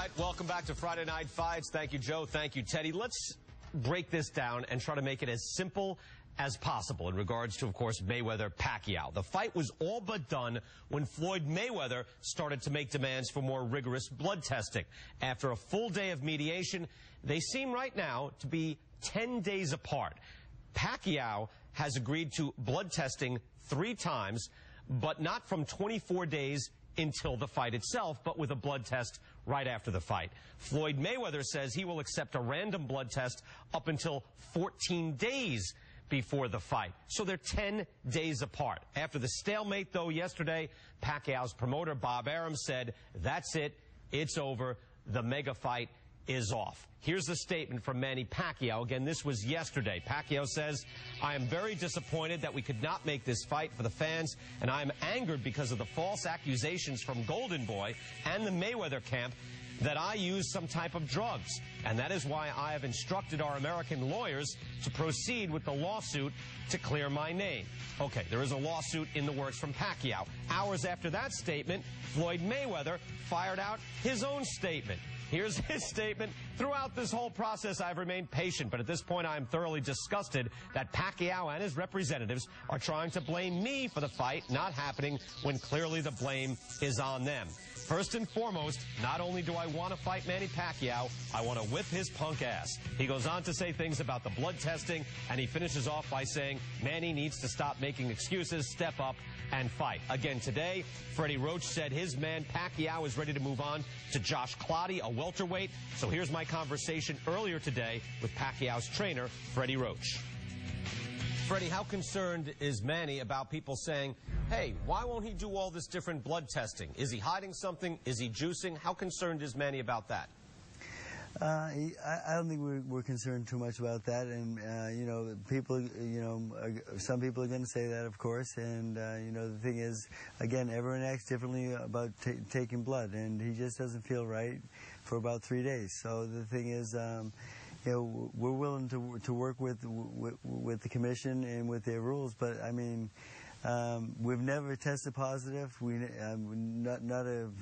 right, welcome back to Friday Night Fights. Thank you, Joe. Thank you, Teddy. Let's break this down and try to make it as simple as possible in regards to, of course, Mayweather-Pacquiao. The fight was all but done when Floyd Mayweather started to make demands for more rigorous blood testing. After a full day of mediation, they seem right now to be 10 days apart. Pacquiao has agreed to blood testing 3 times, but not from 24 days until the fight itself, but with a blood test right after the fight. Floyd Mayweather says he will accept a random blood test up until 14 days before the fight. So they're 10 days apart. After the stalemate, though, yesterday, Pacquiao's promoter, Bob Arum, said, that's it, it's over, the mega fight is off. Here's the statement from Manny Pacquiao. Again, this was yesterday. Pacquiao says, I am very disappointed that we could not make this fight for the fans, and I am angered because of the false accusations from Golden Boy and the Mayweather camp that I used some type of drugs. And that is why I have instructed our American lawyers to proceed with the lawsuit to clear my name. Okay, there is a lawsuit in the works from Pacquiao. Hours after that statement, Floyd Mayweather fired out his own statement. Here's his statement. Throughout this whole process, I've remained patient, but at this point, I am thoroughly disgusted that Pacquiao and his representatives are trying to blame me for the fight not happening when clearly the blame is on them. First and foremost, not only do I want to fight Manny Pacquiao, I want to whip his punk ass. He goes on to say things about the blood testing, and he finishes off by saying Manny needs to stop making excuses, step up, and fight. Again today, Freddie Roach said his man Pacquiao is ready to move on to Josh Clottey, a welterweight. So here's my conversation earlier today with Pacquiao's trainer, Freddie Roach. Freddie, how concerned is Manny about people saying, hey, why won't he do all this different blood testing? Is he hiding something? Is he juicing? How concerned is Manny about that? I don't think we're concerned too much about that, and you know, people, you know, some people are going to say that, of course, and you know, the thing is, again, everyone acts differently about taking blood, and he just doesn't feel right for about 3 days. So the thing is, you know, we're willing to work with the commission and with their rules, but I mean, we've never tested positive. Not an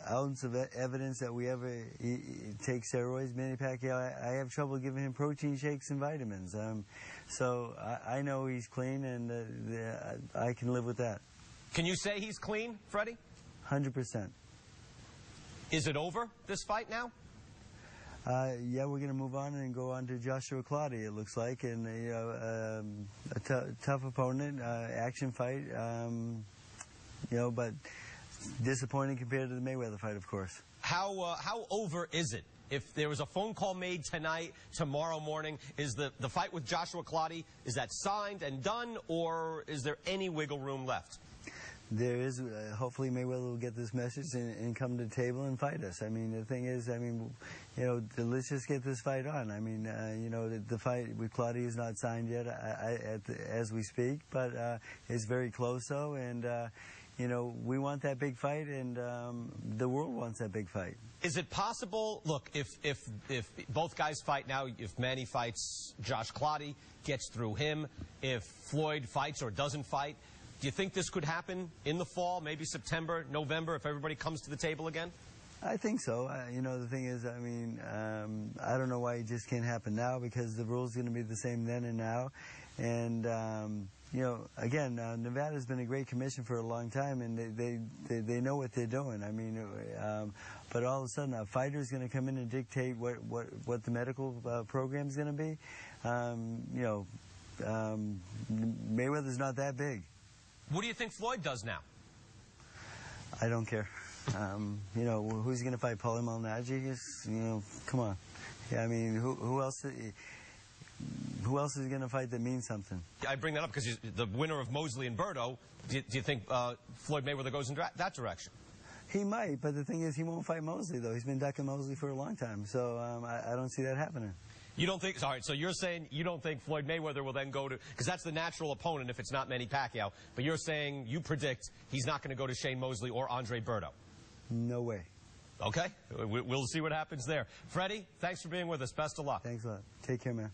ounce of evidence that we ever take steroids. Manny Pacquiao, I have trouble giving him protein shakes and vitamins. So I know he's clean, and I can live with that. Can you say he's clean, Freddie? 100%. Is it over, this fight now? Yeah, we're going to move on and go on to Joshua Clottey, it looks like, and you know, a tough opponent, action fight, you know, but disappointing compared to the Mayweather fight, of course. How over is it? If there was a phone call made tonight, tomorrow morning, is the fight with Joshua Clottey, is that signed and done, or is there any wiggle room left? There is. Hopefully Mayweather will get this message and come to the table and fight us. I mean, the thing is, I mean, you know, let's just get this fight on. I mean, you know, the fight with Clottey is not signed yet as we speak, but it's very close, though, and you know, we want that big fight, and the world wants that big fight. Is it possible, look, if both guys fight now, if Manny fights Josh Clottey, gets through him, if Floyd fights or doesn't fight, do you think this could happen in the fall, maybe September, November, if everybody comes to the table again? I think so. You know, the thing is, I mean, I don't know why it just can't happen now, because the rules are going to be the same then and now. And, you know, again, Nevada's been a great commission for a long time, and they know what they're doing. I mean, but all of a sudden, a fighter's going to come in and dictate what the medical program is going to be. You know, Mayweather's not that big. What do you think Floyd does now? I don't care. You know, who's going to fight Paulie Malignaggi? You know, come on. Yeah, I mean, who else is going to fight that means something? I bring that up because the winner of Mosley and Berto. Do you think Floyd Mayweather goes in that direction? He might, but the thing is, he won't fight Mosley, though. He's been ducking Mosley for a long time, so I don't see that happening. You don't think, all right, so you're saying you don't think Floyd Mayweather will then go to, because that's the natural opponent if it's not Manny Pacquiao, but you're saying you predict he's not going to go to Shane Mosley or Andre Berto? No way. Okay, we'll see what happens there. Freddie, thanks for being with us. Best of luck. Thanks a lot. Take care, man.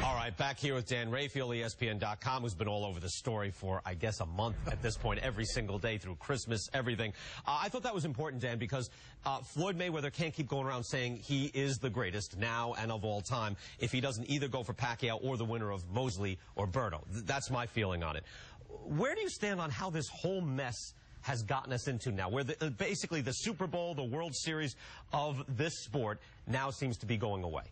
All right, back here with Dan Rayfield, ESPN.com, who's been all over the story for, I guess, a month at this point, every single day through Christmas, everything. I thought that was important, Dan, because Floyd Mayweather can't keep going around saying he is the greatest now and of all time if he doesn't either go for Pacquiao or the winner of Mosley or Berto. That's my feeling on it. Where do you stand on how this whole mess has gotten us into now, where basically the Super Bowl, the World Series of this sport now seems to be going away?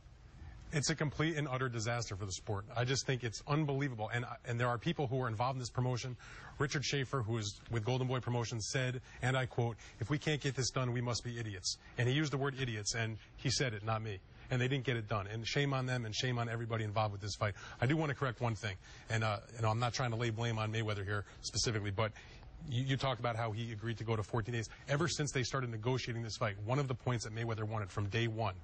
It's a complete and utter disaster for the sport. I just think it's unbelievable. And there are people who are involved in this promotion. Richard Schaefer, who is with Golden Boy Promotions, said, and I quote, "If we can't get this done, we must be idiots." And he used the word idiots, and he said it, not me. And they didn't get it done. And shame on them and shame on everybody involved with this fight. I do want to correct one thing. And I'm not trying to lay blame on Mayweather here specifically, but you talked about how he agreed to go to 14 days. Ever since they started negotiating this fight, one of the points that Mayweather wanted from day one,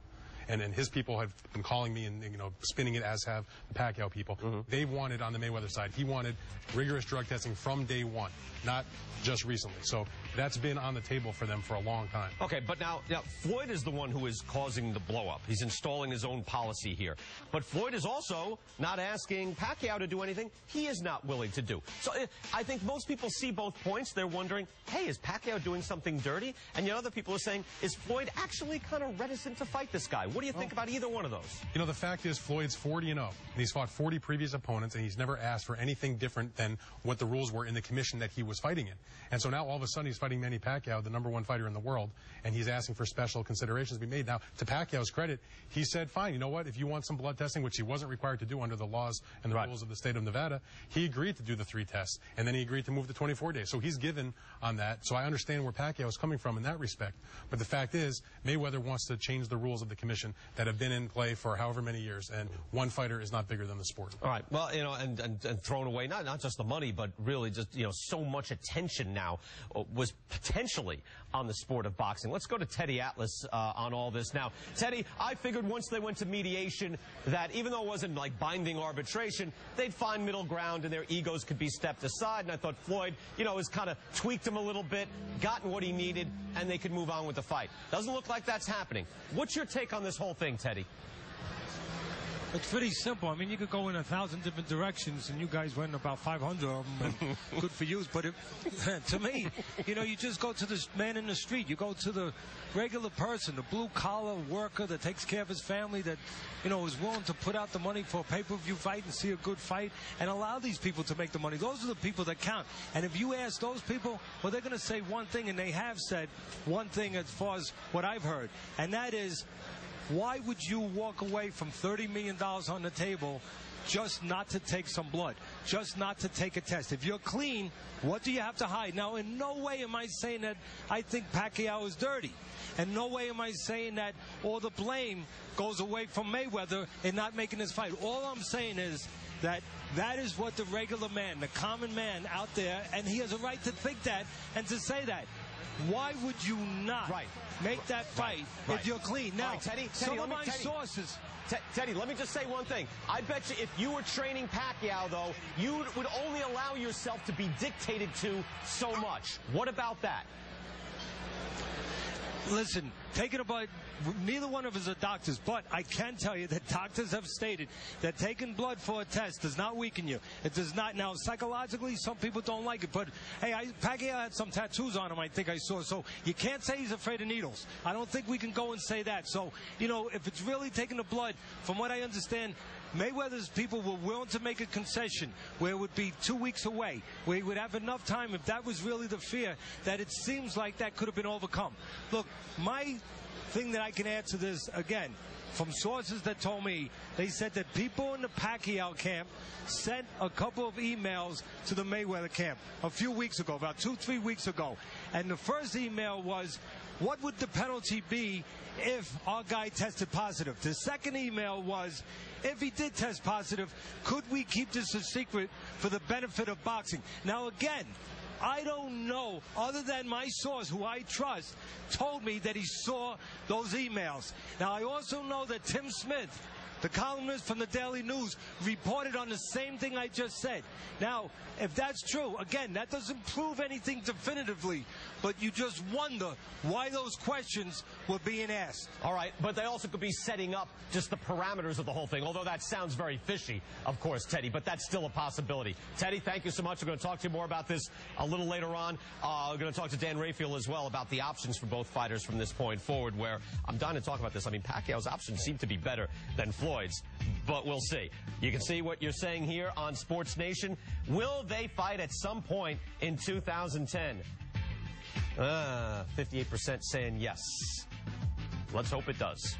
and his people have been calling me and spinning it, as have the Pacquiao people. They wanted, on the Mayweather side, he wanted rigorous drug testing from day one, not just recently. So that's been on the table for them for a long time. Okay, but now Floyd is the one who is causing the blow-up. He's installing his own policy here. But Floyd is also not asking Pacquiao to do anything he is not willing to do. So I think most people see both points. They're wondering, hey, is Pacquiao doing something dirty? And yet other people are saying, is Floyd actually kind of reticent to fight this guy? What do you think about either one of those? You know, the fact is Floyd's 40-0, and he's fought 40 previous opponents, and he's never asked for anything different than what the rules were in the commission that he was fighting in. And so now all of a sudden he's fighting Manny Pacquiao, the #1 fighter in the world, and he's asking for special considerations to be made. Now, to Pacquiao's credit, he said, fine, you know what, if you want some blood testing, which he wasn't required to do under the laws and the rules of the state of Nevada, he agreed to do the 3 tests, and then he agreed to move to 24 days. So he's given on that. So I understand where Pacquiao is coming from in that respect. But the fact is, Mayweather wants to change the rules of the commission that have been in play for however many years, and one fighter is not bigger than the sport. All right. Well, and thrown away not just the money, but really just so much attention now was potentially on the sport of boxing. Let's go to Teddy Atlas on all this. Now, Teddy, I figured once they went to mediation that even though it wasn't like binding arbitration, they'd find middle ground and their egos could be stepped aside. And I thought Floyd, has kind of tweaked him a little bit, gotten what he needed, and they could move on with the fight. Doesn't look like that's happening. What's your take on this whole thing, Teddy? It's pretty simple. I mean, you could go in 1,000 different directions, and you guys went about 500 of them, and good for you. But to me, you just go to this man in the street. You go to the regular person, the blue-collar worker that takes care of his family, that, is willing to put out the money for a pay-per-view fight and see a good fight and allow these people to make the money. Those are the people that count. And if you ask those people, well, they're going to say one thing, and they have said one thing as far as what I've heard, and that is, why would you walk away from $30 million on the table just not to take some blood, just not to take a test? If you're clean, what do you have to hide? Now, in no way am I saying that I think Pacquiao is dirty. And no way am I saying that all the blame goes away from Mayweather in not making this fight. All I'm saying is that is what the regular man, the common man out there, and he has a right to think that and to say that. Why would you not make that fight if you're clean? Now, Teddy, some of my sources... Teddy, let me just say one thing. I bet you if you were training Pacquiao, though, you would only allow yourself to be dictated to so much. What about that? Listen, taking a bite, neither one of us are doctors, but I can tell you that doctors have stated that taking blood for a test does not weaken you. It does not. Now, psychologically, some people don't like it, but, hey, Pacquiao had some tattoos on him, I think I saw, so you can't say he's afraid of needles. I don't think we can go and say that. So, if it's really taking the blood, from what I understand, Mayweather's people were willing to make a concession where it would be 2 weeks away, where he would have enough time, if that was really the fear, that it seems like that could have been overcome. Look, my thing that I can add to this, again, from sources that told me, they said that people in the Pacquiao camp sent a couple of emails to the Mayweather camp a few weeks ago, about 2-3 weeks ago. And the first email was, what would the penalty be if our guy tested positive? The second email was, if he did test positive, could we keep this a secret for the benefit of boxing? Now, again, I don't know, other than my source, who I trust, told me that he saw those emails. Now, I also know that Tim Smith, The columnist from the Daily News reported on the same thing I just said. Now, if that's true, again, that doesn't prove anything definitively, but you just wonder why those questions were being asked. All right, but they also could be setting up just the parameters of the whole thing, although that sounds very fishy, of course, Teddy, but that's still a possibility. Teddy, thank you so much. We're going to talk to you more about this a little later on. We're going to talk to Dan Rafael as well about the options for both fighters from this point forward, where I'm dying to talk about this. I mean, Pacquiao's options seem to be better than Floyd's, but we'll see. You can see what you're saying here on Sports Nation. Will they fight at some point in 2010? 58% saying yes. Let's hope it does.